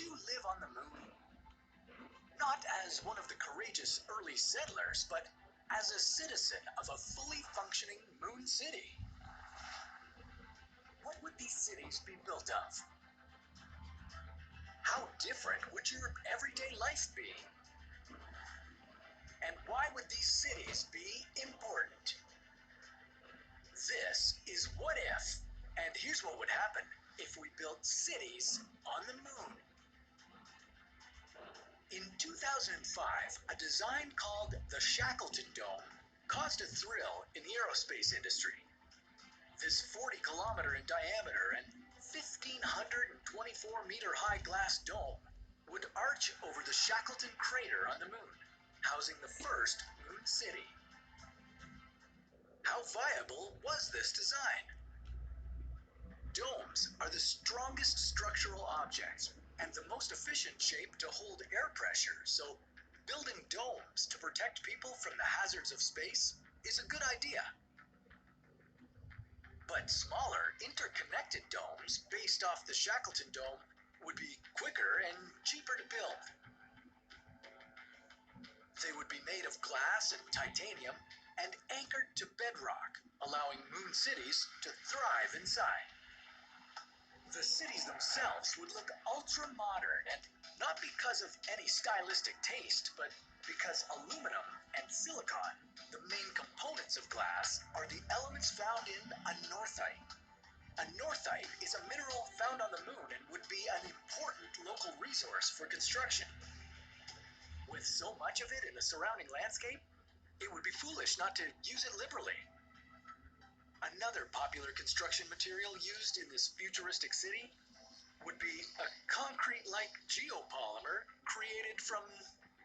you live on the moon? Not as one of the courageous early settlers, but as a citizen of a fully functioning moon city. What would these cities be built of? How different would your everyday life be? And why would these cities be important? This is What If, and here's what would happen if we built cities on the moon. In 2005, a design called the Shackleton Dome caused a thrill in the aerospace industry. This 40-kilometer in diameter and 1,524-meter high glass dome would arch over the Shackleton crater on the moon, housing the first moon city. How viable was this design? Domes are the strongest structural objects and the most efficient shape to hold air pressure, so building domes to protect people from the hazards of space is a good idea. But smaller, interconnected domes based off the Shackleton Dome would be quicker and cheaper to build. They would be made of glass and titanium and anchored to bedrock, allowing moon cities to thrive inside. The cities themselves would look ultra-modern, and not because of any stylistic taste, but because aluminum and silicon, the main components of glass, are the elements found in anorthite. Anorthite is a mineral found on the moon and would be an important local resource for construction. With so much of it in the surrounding landscape, it would be foolish not to use it liberally. Another popular construction material used in this futuristic city would be a concrete-like geopolymer created from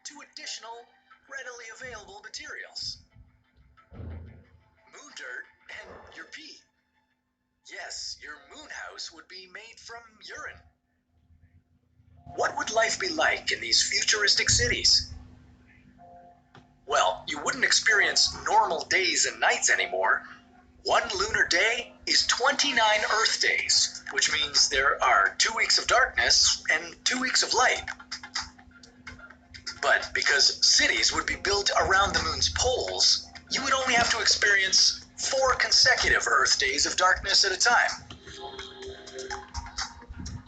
two additional readily available materials: moon dirt and your pee. Yes, your moon house would be made from urine. What would life be like in these futuristic cities? Well, you wouldn't experience normal days and nights anymore. One lunar day is 29 Earth days, which means there are 2 weeks of darkness and 2 weeks of light. But because cities would be built around the moon's poles, you would only have to experience 4 consecutive Earth days of darkness at a time.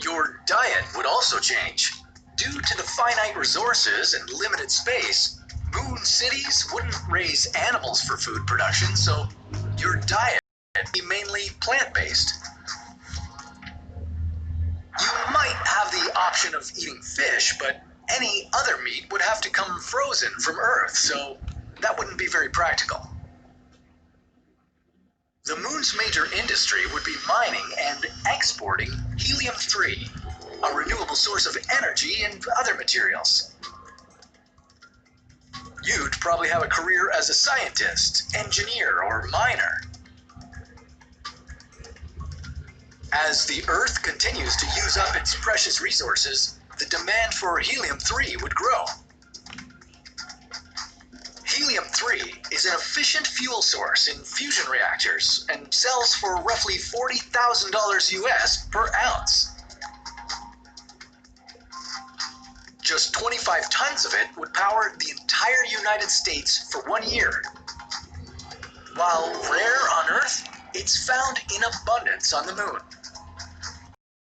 Your diet would also change. Due to the finite resources and limited space, moon cities wouldn't raise animals for food production, so your diet would be mainly plant-based. You might have the option of eating fish, but any other meat would have to come frozen from Earth, so that wouldn't be very practical. The moon's major industry would be mining and exporting helium-3, a renewable source of energy and other materials. You'd probably have a career as a scientist, engineer, or miner. As the Earth continues to use up its precious resources, the demand for helium-3 would grow. Helium-3 is an efficient fuel source in fusion reactors and sells for roughly $40,000 US per ounce. Just 25 tons of it would power the entire United States for 1 year. While rare on Earth, it's found in abundance on the moon.